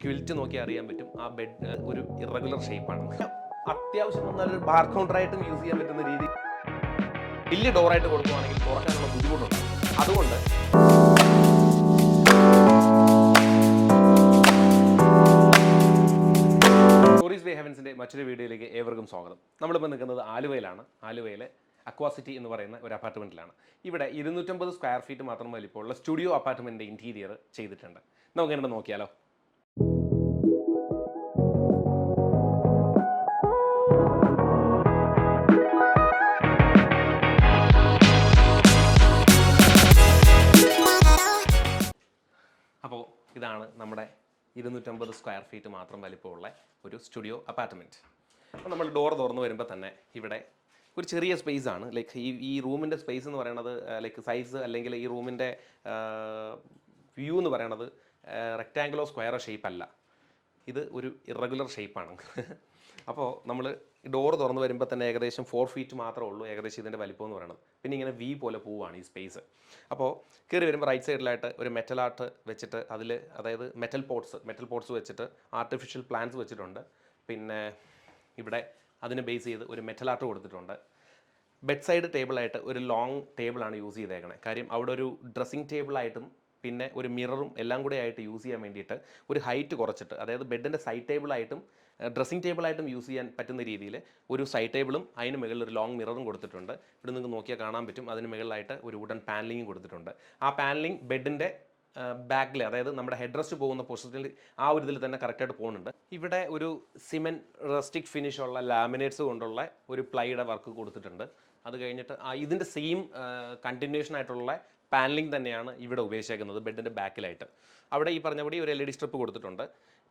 Quilt നോക്കി അറിയാൻ പറ്റും ആ ബെഡ് ഒരു ഇറഗുലർ ഷേപ്പാണ്. അത്യാവശ്യം വന്നാൽ ഒരു ബാർ കൗണ്ടറായിട്ടും യൂസ് ചെയ്യാൻ പറ്റുന്ന രീതി വലിയ ഡോറായിട്ട് കൊടുക്കുകയാണെങ്കിൽ തുറക്കാനുള്ള ബുദ്ധിമുട്ടുണ്ട്. അതുകൊണ്ട് സ്റ്റോറീസ് ബൈ ഹെവൻസിൻ്റെ മറ്റൊരു വീഡിയോയിലേക്ക് ഏവർക്കും സ്വാഗതം. നമ്മളിപ്പോൾ നിൽക്കുന്നത് ആലുവയിലാണ്. ആലുവയിലെ അക്വാസിറ്റി എന്ന് പറയുന്ന ഒരു അപ്പാർട്ട്മെൻറ്റിലാണ്. ഇവിടെ 250 സ്ക്വയർ ഫീറ്റ് മാത്രം വലിപ്പമുള്ള സ്റ്റുഡിയോ അപ്പാർട്ട്മെൻറ്റിൻ്റെ ഇൻറ്റീരിയർ ചെയ്തിട്ടുണ്ട്. നമുക്ക് എന്നെ നോക്കിയാലോ. അപ്പോൾ ഇതാണ് നമ്മുടെ 250 സ്ക്വയർ ഫീറ്റ് മാത്രം വലിപ്പമുള്ള ഒരു സ്റ്റുഡിയോ അപ്പാർട്ട്മെൻറ്റ്. അപ്പോൾ നമ്മൾ ഡോർ തുറന്ന് വരുമ്പോൾ തന്നെ ഇവിടെ ഒരു ചെറിയ സ്പേസ് ആണ്. ലൈക്ക് ഈ റൂമിൻ്റെ സ്പേസ് എന്ന് പറയുന്നത് ലൈക്ക് സൈസ് അല്ലെങ്കിൽ ഈ റൂമിൻ്റെ വ്യൂ എന്ന് പറയുന്നത് റെക്റ്റാങ്കുലോ സ്ക്വയറോ ഷേപ്പ് അല്ല, ഇത് ഒരു ഇറഗുലർ ഷേപ്പാണ്. അപ്പോൾ നമ്മൾ ഡോർ തുറന്ന് വരുമ്പോൾ തന്നെ ഏകദേശം 4 ഫീറ്റ് മാത്രമേ ഉള്ളൂ ഏകദേശം ഇതിൻ്റെ വലിപ്പം എന്ന് പറയുന്നത്. പിന്നെ ഇങ്ങനെ വി പോലെ പോവുകയാണ് ഈ സ്പേസ്. അപ്പോൾ കയറി വരുമ്പോൾ റൈറ്റ് സൈഡിലായിട്ട് ഒരു മെറ്റൽ ആർട്ട് വെച്ചിട്ട് അതിൽ അതായത് മെറ്റൽ പോട്ട്സ് വെച്ചിട്ട് ആർട്ടിഫിഷ്യൽ പ്ലാന്റ്സ് വെച്ചിട്ടുണ്ട്. പിന്നെ ഇവിടെ അതിന് ബേസ് ചെയ്ത് ഒരു മെറ്റൽ ആർട്ട് കൊടുത്തിട്ടുണ്ട്. ബെഡ് സൈഡ് ടേബിളായിട്ട് ഒരു ലോങ് ടേബിളാണ് യൂസ് ചെയ്തേക്കണേ. കാര്യം അവിടെ ഒരു ഡ്രസ്സിങ് ടേബിളായിട്ടും പിന്നെ ഒരു മിററും എല്ലാം കൂടെ ആയിട്ട് യൂസ് ചെയ്യാൻ വേണ്ടിയിട്ട് ഒരു ഹൈറ്റ് കുറച്ചിട്ട്, അതായത് ബെഡിൻ്റെ സൈഡ് ടേബിളായിട്ടും ഡ്രസ്സിംഗ് ടേബിളായിട്ടും യൂസ് ചെയ്യാൻ പറ്റുന്ന രീതിയിൽ ഒരു സൈഡ് ടേബിളും അതിന് മുകളിൽ ഒരു ലോങ് മിററും കൊടുത്തിട്ടുണ്ട്. ഇവിടെ നിങ്ങൾക്ക് നോക്കിയാൽ കാണാൻ പറ്റും. അതിന് മുകളിലായിട്ട് ഒരു വുഡൻ പാനലിംഗ് കൊടുത്തിട്ടുണ്ട്. ആ പാനലിംഗ് ബെഡിൻ്റെ ബാക്കിൽ, അതായത് നമ്മുടെ ഹെഡ് റെസ്റ്റ് പോകുന്ന പൊസിഷനിൽ ആ ഒരു ഇതിൽ തന്നെ കറക്റ്റായിട്ട് പോകുന്നുണ്ട്. ഇവിടെ ഒരു സിമെൻറ്റ് റസ്റ്റിക് ഫിനിഷുള്ള ലാമിനേറ്റ്സ് കൊണ്ടുള്ള ഒരു പ്ലൈയുടെ വർക്ക് കൊടുത്തിട്ടുണ്ട്. അത് കഴിഞ്ഞിട്ട് ഇതിൻ്റെ സെയിം കണ്ടിന്യൂഷൻ ആയിട്ടുള്ള പാനലിംഗ് തന്നെയാണ് ഇവിടെ ഉപയോഗിച്ചേക്കുന്നത് ബെഡിൻ്റെ ബാക്കിലായിട്ട്. അവിടെ ഈ പറഞ്ഞപടി ഒരു LED സ്ട്രിപ്പ് കൊടുത്തിട്ടുണ്ട്.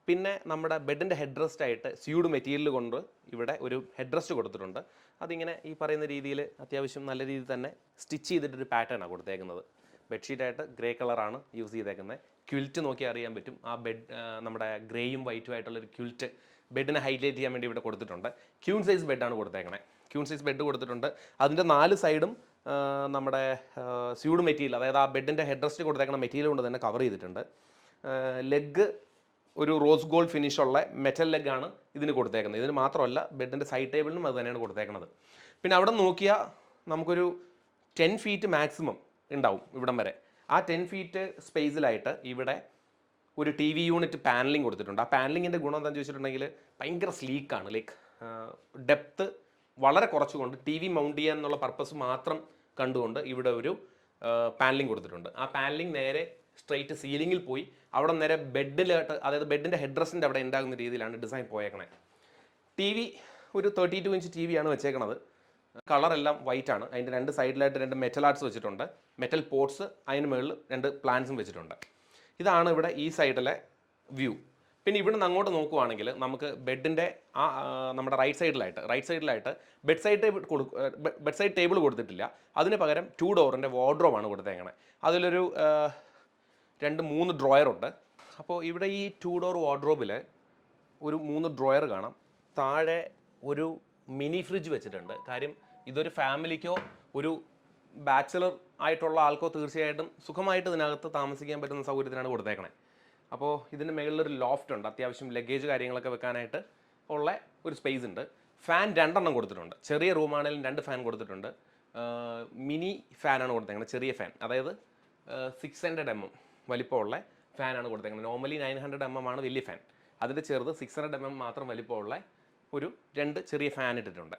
പിന്നെ നമ്മുടെ ബെഡിൻ്റെ ഹെഡ് റെസ്റ്റ് ആയിട്ട് സ്യൂഡ് മെറ്റീരിയൽ കൊണ്ട് ഇവിടെ ഒരു ഹെഡ് റെസ്റ്റ് കൊടുത്തിട്ടുണ്ട്. അതിങ്ങനെ ഈ പറയുന്ന രീതിയിൽ അത്യാവശ്യം നല്ല രീതിയിൽ തന്നെ സ്റ്റിച്ച് ചെയ്തിട്ടൊരു പാറ്റേണാണ് കൊടുത്തേക്കുന്നത്. ബെഡ്ഷീറ്റായിട്ട് ഗ്രേ കളറാണ് യൂസ് ചെയ്തേക്കുന്നത്. ക്വിൽറ്റ് നോക്കി അറിയാൻ പറ്റും. ആ ബെഡ് നമ്മുടെ ഗ്രേയും വൈറ്റും ആയിട്ടുള്ളൊരു ക്വിൽറ്റ് ബെഡിനെ ഹൈലൈറ്റ് ചെയ്യാൻ വേണ്ടി ഇവിടെ കൊടുത്തിട്ടുണ്ട്. ക്യൂൺ സൈസ് ബെഡാണ് കൊടുത്തേക്കണേ. ക്യൂൺ സൈസ് ബെഡ് കൊടുത്തിട്ടുണ്ട്. അതിൻ്റെ 4 സൈഡും നമ്മുടെ സ്യൂഡ് മെറ്റീരിയൽ, അതായത് ആ ബെഡിൻ്റെ ഹെഡ് റെസ്റ്റ് കൊടുത്തേക്കുന്ന മെറ്റീരിയൽ കൊണ്ട് തന്നെ കവർ ചെയ്തിട്ടുണ്ട്. ലെഗ് ഒരു റോസ് ഗോൾഡ് ഫിനിഷുള്ള മെറ്റൽ ലെഗാണ് ഇതിന് കൊടുത്തേക്കുന്നത്. ഇതിന് മാത്രമല്ല ബെഡിൻ്റെ സൈഡ് ടേബിളിനും അത് തന്നെയാണ് കൊടുത്തേക്കുന്നത്. പിന്നെ അവിടെ നോക്കിയാൽ നമുക്കൊരു 10 ഫീറ്റ് മാക്സിമം ഉണ്ടാവും ഇവിടം വരെ. ആ 10 ഫീറ്റ് സ്പേസിലായിട്ട് ഇവിടെ ഒരു TV യൂണിറ്റ് പാനലിംഗ് കൊടുത്തിട്ടുണ്ട്. ആ പാനലിങ്ങിൻ്റെ ഗുണം എന്താണെന്ന് ചോദിച്ചിട്ടുണ്ടെങ്കിൽ ഭയങ്കര സ്ലീക്കാണ്. ലൈക്ക് ഡെപ്ത്ത് വളരെ കുറച്ചുകൊണ്ട് TV മൗണ്ട് ചെയ്യാൻ എന്നുള്ള പർപ്പസ് മാത്രം കണ്ടുകൊണ്ട് ഇവിടെ ഒരു പാനലിംഗ് കൊടുത്തിട്ടുണ്ട്. ആ പാനലിംഗ് നേരെ സ്ട്രെയിറ്റ് സീലിങ്ങിൽ പോയി അവിടെ നേരെ ബെഡിലായിട്ട്, അതായത് ബെഡിൻ്റെ ഹെഡ് റെസ്റ്റിൻ്റെ അവിടെ ഉണ്ടാകുന്ന രീതിയിലാണ് ഡിസൈൻ പോയേക്കണേ. TV ഒരു 32 ഇഞ്ച് TV ആണ് വെച്ചേക്കണത്. കളറെല്ലാം വൈറ്റ് ആണ്. അതിൻ്റെ 2 സൈഡിലായിട്ട് 2 മെറ്റൽ ആർട്സ് വെച്ചിട്ടുണ്ട്. മെറ്റൽ പോട്ട്സ്, അതിന് മുകളിൽ 2 പ്ലാന്റ്സും വെച്ചിട്ടുണ്ട്. ഇതാണ് ഇവിടെ ഈ സൈഡിലെ വ്യൂ. പിന്നെ ഇവിടെ നിന്ന് അങ്ങോട്ട് നോക്കുവാണെങ്കിൽ നമുക്ക് ബെഡിൻ്റെ നമ്മുടെ റൈറ്റ് സൈഡിലായിട്ട് ബെഡ് സൈഡ് ടേബിൾ കൊടുത്തിട്ടില്ല. അതിന് പകരം 2 ഡോറിൻ്റെ വാർഡ്രോബാണ് കൊടുത്തേക്കണേ. അതിലൊരു 2-3 ഡ്രോയറുണ്ട്. അപ്പോൾ ഇവിടെ ഈ 2 ഡോർ വാർഡ്രോബിൽ ഒരു 3 ഡ്രോയർ കാണാം. താഴെ ഒരു മിനി ഫ്രിഡ്ജ് വെച്ചിട്ടുണ്ട്. കാര്യം ഇതൊരു ഫാമിലിക്കോ ഒരു ബാച്ചിലർ ആയിട്ടുള്ള ആൾക്കോ തീർച്ചയായിട്ടും സുഖമായിട്ട് ഇതിനകത്ത് താമസിക്കാൻ പറ്റുന്ന സൗകര്യത്തിനാണ് കൊടുത്തേക്കണേ. അപ്പോൾ ഇതിന് മുകളിലൊരു ലോഫ്റ്റ് ഉണ്ട്. അത്യാവശ്യം ലഗേജ് കാര്യങ്ങളൊക്കെ വെക്കാനായിട്ട് ഉള്ള ഒരു സ്പേസ് ഉണ്ട്. ഫാൻ 2 എണ്ണം കൊടുത്തിട്ടുണ്ട്. ചെറിയ റൂമാണെങ്കിലും 2 ഫാൻ കൊടുത്തിട്ടുണ്ട്. മിനി ഫാനാണ് കൊടുത്തേക്കുന്നത്, ചെറിയ ഫാൻ. അതായത് 600 mm വലിപ്പമുള്ള ഫാനാണ് കൊടുത്തേക്കുന്നത്. നോർമലി 900 mm ആണ് വലിയ ഫാൻ. അതിൻ്റെ ചെറുത് 600 mm മാത്രം വലിപ്പമുള്ള ഒരു 2 ചെറിയ ഫാൻ ഇട്ടിട്ടുണ്ട്.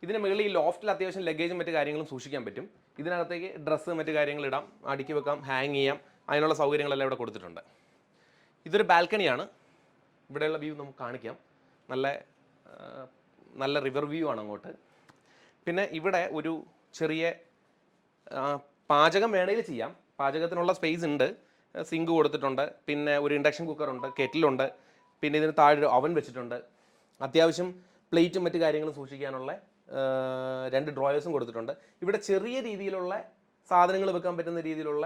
ഇതിന് മുകളിൽ ഈ ലോഫ്റ്റിൽ അത്യാവശ്യം ലഗേജും മറ്റു കാര്യങ്ങളും സൂക്ഷിക്കാൻ പറ്റും. ഇതിനകത്തേക്ക് ഡ്രസ്സ് മറ്റു കാര്യങ്ങൾ ഇടാം, അടുക്കി വെക്കാം, ഹാങ് ചെയ്യാം. അതിനുള്ള സൗകര്യങ്ങളെല്ലാം ഇവിടെ കൊടുത്തിട്ടുണ്ട്. ഇതൊരു ബാൽക്കണിയാണ്. ഇവിടെയുള്ള വ്യൂ നമുക്ക് കാണിക്കാം. നല്ല റിവർ വ്യൂ ആണ് അങ്ങോട്ട്. പിന്നെ ഇവിടെ ഒരു ചെറിയ പാചകം വേണമെങ്കിൽ ചെയ്യാം. പാചകത്തിനുള്ള സ്പേസ് ഉണ്ട്. സിങ്ക് കൊടുത്തിട്ടുണ്ട്. പിന്നെ ഒരു ഇൻഡക്ഷൻ കുക്കറുണ്ട്, കെറ്റിലുണ്ട്. പിന്നെ ഇതിന് താഴെ ഒരു അവൻ വെച്ചിട്ടുണ്ട്. അത്യാവശ്യം പ്ലേറ്റും മറ്റു കാര്യങ്ങളും സൂക്ഷിക്കാനുള്ള 2 ഡ്രോയേഴ്സും കൊടുത്തിട്ടുണ്ട്. ഇവിടെ ചെറിയ രീതിയിലുള്ള സാധനങ്ങൾ വെക്കാൻ പറ്റുന്ന രീതിയിലുള്ള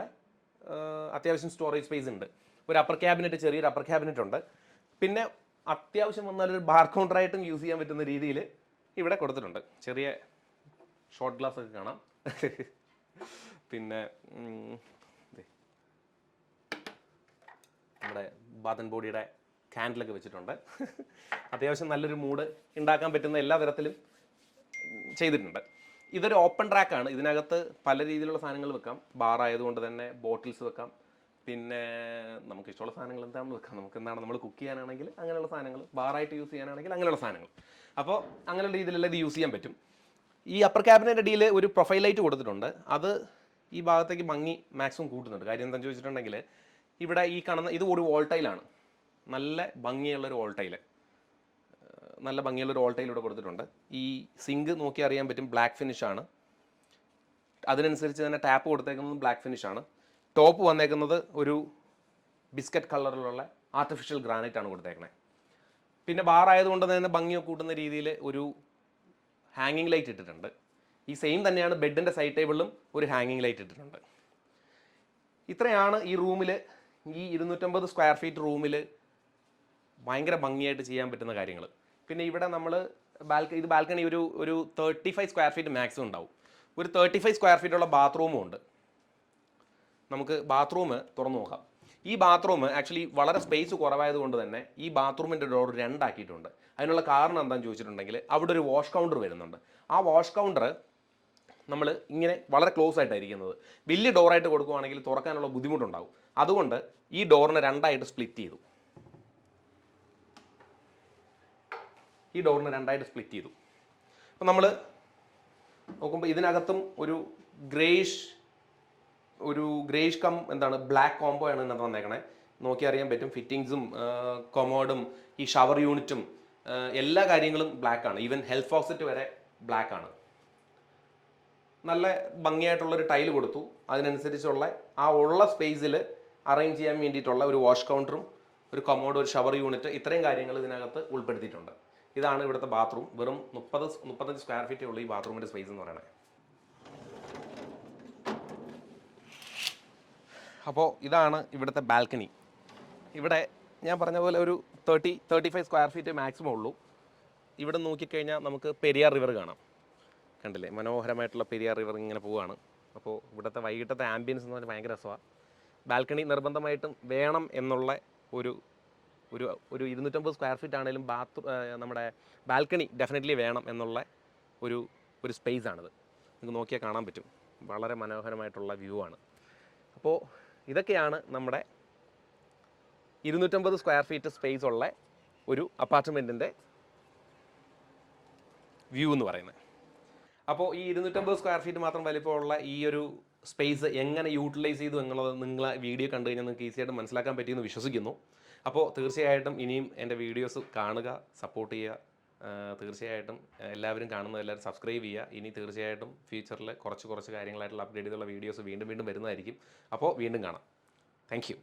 അത്യാവശ്യം സ്റ്റോറേജ് സ്പേസ് ഉണ്ട്. ഒരു ചെറിയൊരു അപ്പർ ക്യാബിനറ്റ് ഉണ്ട്. പിന്നെ അത്യാവശ്യം വന്നാലൊരു ബാർ കൗണ്ടറായിട്ടും യൂസ് ചെയ്യാൻ പറ്റുന്ന രീതിയിൽ ഇവിടെ കൊടുത്തിട്ടുണ്ട്. ചെറിയ ഷോർട്ട് ഗ്ലാസ് ഒക്കെ കാണാം. പിന്നെ നമ്മുടെ ബാത്ത് ആൻഡ് ബോഡിയുടെ കാൻഡിലൊക്കെ വെച്ചിട്ടുണ്ട്. അത്യാവശ്യം നല്ലൊരു മൂഡ് ഉണ്ടാക്കാൻ പറ്റുന്ന എല്ലാ തരത്തിലും ചെയ്തിട്ടുണ്ട്. ഇതൊരു ഓപ്പൺ ട്രാക്കാണ്. ഇതിനകത്ത് പല രീതിയിലുള്ള സാധനങ്ങൾ വെക്കാം. ബാർ ആയതുകൊണ്ട് തന്നെ ബോട്ടിൽസ് വെക്കാം. പിന്നെ നമുക്ക് ഇഷ്ടമുള്ള സാധനങ്ങൾ എന്താണെന്ന് വെക്കാം. നമുക്ക് എന്താണ് നമ്മൾ കുക്ക് ചെയ്യാനാണെങ്കിൽ അങ്ങനെയുള്ള സാധനങ്ങൾ, ബാറായിട്ട് യൂസ് ചെയ്യാനാണെങ്കിൽ അങ്ങനെയുള്ള സാധനങ്ങൾ. അപ്പോൾ അങ്ങനെയുള്ള രീതിയിലുള്ള ഇത് യൂസ് ചെയ്യാൻ പറ്റും. ഈ അപ്പർ ക്യാബിനറ്റ് അടിയിൽ ഒരു പ്രൊഫൈൽ ലൈറ്റ് കൊടുത്തിട്ടുണ്ട്. അത് ഈ ഭാഗത്തേക്ക് ഭംഗി മാക്സിമം കൂട്ടുന്നുണ്ട്. കാര്യം എന്താണെന്ന് ചോദിച്ചിട്ടുണ്ടെങ്കിൽ ഇവിടെ ഈ കാണുന്ന ഇത് ഒരു വോൾട്ടൈലാണ്. നല്ല ഭംഗിയുള്ളൊരു വോൾട്ടൈൽ, നല്ല ഭംഗിയുള്ളൊരു വോൾട്ടൈൽ ഇവിടെ കൊടുത്തിട്ടുണ്ട്. ഈ സിങ്ക് നോക്കി അറിയാൻ പറ്റും, ബ്ലാക്ക് ഫിനിഷാണ്. അതിനനുസരിച്ച് തന്നെ ടാപ്പ് കൊടുത്തേക്കുന്നത് ബ്ലാക്ക് ഫിനിഷാണ്. ടോപ്പ് വന്നേക്കുന്നത് ഒരു ബിസ്ക്കറ്റ് കളറിലുള്ള ആർട്ടിഫിഷ്യൽ ഗ്രാനൈറ്റ് ആണ് കൊടുത്തേക്കണേ. പിന്നെ ബാർ ആയതുകൊണ്ട് തന്നെ ഭംഗിയൊക്കെ കൂട്ടുന്ന രീതിയിൽ ഒരു ഹാങ്ങിങ് ലൈറ്റ് ഇട്ടിട്ടുണ്ട്. ഈ സെയിം തന്നെയാണ് ബെഡിൻ്റെ സൈഡ് ടേബിളിലും ഒരു ഹാങ്ങിങ് ലൈറ്റ് ഇട്ടിട്ടുണ്ട്. ഇത്രയാണ് ഈ റൂമിൽ, ഈ 250 സ്ക്വയർ ഫീറ്റ് റൂമിൽ ഭയങ്കര ഭംഗിയായിട്ട് ചെയ്യാൻ പറ്റുന്ന കാര്യങ്ങൾ. പിന്നെ ഇവിടെ നമ്മൾ ഇത് ബാൽക്കണി ഒരു 35 സ്ക്വയർ ഫീറ്റ് മാക്സിമം ഉണ്ടാവും. ഒരു 35 സ്ക്വയർ ഫീറ്റുള്ള ബാത്റൂമും ഉണ്ട്. നമുക്ക് ബാത്റൂം തുറന്നു നോക്കാം. ഈ ബാത്റൂം ആക്ച്വലി വളരെ സ്പേസ് കുറവായതുകൊണ്ട് തന്നെ ഈ ബാത്റൂമിൻ്റെ ഡോർ 2 ആക്കിയിട്ടുണ്ട്. അതിനുള്ള കാരണം എന്താണെന്ന് ചോദിച്ചിട്ടുണ്ടെങ്കിൽ അവിടെ ഒരു വാഷ് കൗണ്ടർ വരുന്നുണ്ട്. ആ വാഷ് കൗണ്ടർ നമ്മൾ ഇങ്ങനെ വളരെ ക്ലോസ് ആയിട്ടായിരിക്കുന്നത്. വലിയ ഡോറായിട്ട് കൊടുക്കുകയാണെങ്കിൽ തുറക്കാനുള്ള ബുദ്ധിമുട്ടുണ്ടാകും. അതുകൊണ്ട് ഈ ഡോറിനെ 2ആയിട്ട് സ്പ്ലിറ്റ് ചെയ്തു. അപ്പം നമ്മൾ നോക്കുമ്പോൾ ഇതിനകത്തും ഒരു ഗ്രേഷ് കം എന്താണ് ബ്ലാക്ക് കോംബോ ആണ് ഇതിനകത്ത് വന്നേക്കണേ. നോക്കി അറിയാൻ പറ്റും. ഫിറ്റിങ്സും കൊമോഡും ഈ ഷവർ യൂണിറ്റും എല്ലാ കാര്യങ്ങളും ബ്ലാക്ക് ആണ്. ഈവൻ ഹെൽത്ത് ഫോക്സറ്റ് വരെ ബ്ലാക്ക് ആണ്. നല്ല ഭംഗിയായിട്ടുള്ളൊരു ടൈല് കൊടുത്തു. അതിനനുസരിച്ചുള്ള ആ ഉള്ള സ്പേസിൽ അറേഞ്ച് ചെയ്യാൻ വേണ്ടിയിട്ടുള്ള ഒരു വാഷ് കൗണ്ടറും ഒരു കൊമോഡ്, ഒരു ഷവർ യൂണിറ്റ്, ഇത്രയും കാര്യങ്ങൾ ഇതിനകത്ത് ഉൾപ്പെടുത്തിയിട്ടുണ്ട്. ഇതാണ് ഇവിടുത്തെ ബാത്റൂം. വെറും 30-35 സ്ക്വയർ ഫീറ്റേ ഉള്ളൂ ഈ ബാത്റൂമിൻ്റെ സ്പേസ് എന്ന് പറയുന്നത്. അപ്പോൾ ഇതാണ് ഇവിടുത്തെ ബാൽക്കണി. ഇവിടെ ഞാൻ പറഞ്ഞ പോലെ ഒരു 30-35 സ്ക്വയർ ഫീറ്റ് മാക്സിമം ഉള്ളൂ. ഇവിടെ നോക്കിക്കഴിഞ്ഞാൽ നമുക്ക് പെരിയാർ റിവർ കാണാം. കണ്ടില്ലേ, മനോഹരമായിട്ടുള്ള പെരിയാർ റിവർ ഇങ്ങനെ പോവുകയാണ്. അപ്പോൾ ഇവിടുത്തെ വൈകിട്ടത്തെ ആംബിയൻസ് എന്ന് പറഞ്ഞാൽ ഭയങ്കര രസമാണ്. ബാൽക്കണി നിർബന്ധമായിട്ടും വേണം എന്നുള്ള ഒരു 250 സ്ക്വയർ ഫീറ്റ് ആണെങ്കിലും നമ്മുടെ ബാൽക്കണി ഡെഫിനറ്റ്ലി വേണം എന്നുള്ള ഒരു സ്പേസ് ആണിത്. നിങ്ങൾക്ക് നോക്കിയാൽ കാണാൻ പറ്റും. വളരെ മനോഹരമായിട്ടുള്ള വ്യൂ ആണ്. അപ്പോൾ ഇതൊക്കെയാണ് നമ്മുടെ 250 സ്ക്വയർ ഫീറ്റ് സ്പേസ് ഉള്ള ഒരു അപ്പാർട്ട്മെൻറ്റിൻ്റെ വ്യൂ എന്ന് പറയുന്നത്. അപ്പോൾ ഈ 250 സ്ക്വയർ ഫീറ്റ് മാത്രം വലിപ്പമുള്ള ഈ ഒരു സ്പേസ് എങ്ങനെ യൂട്ടിലൈസ് ചെയ്തു എന്നുള്ളത് നിങ്ങൾ വീഡിയോ കണ്ടു കഴിഞ്ഞാൽ നിങ്ങൾക്ക് ഈസിയായിട്ട് മനസ്സിലാക്കാൻ പറ്റിയെന്ന് വിശ്വസിക്കുന്നു. അപ്പോൾ തീർച്ചയായിട്ടും ഇനിയും എൻ്റെ വീഡിയോസ് കാണുക, സപ്പോർട്ട് ചെയ്യുക. തീർച്ചയായിട്ടും എല്ലാവരും എല്ലാവരും സബ്സ്ക്രൈബ് ചെയ്യുക. ഇനി തീർച്ചയായിട്ടും ഫ്യൂച്ചറിൽ കുറച്ച് കാര്യങ്ങളായിട്ടുള്ള അപ്ഡേറ്റ് ചെയ്തുള്ള വീഡിയോസ് വീണ്ടും വരുന്നതായിരിക്കും. അപ്പോൾ വീണ്ടും കാണാം. Thank you.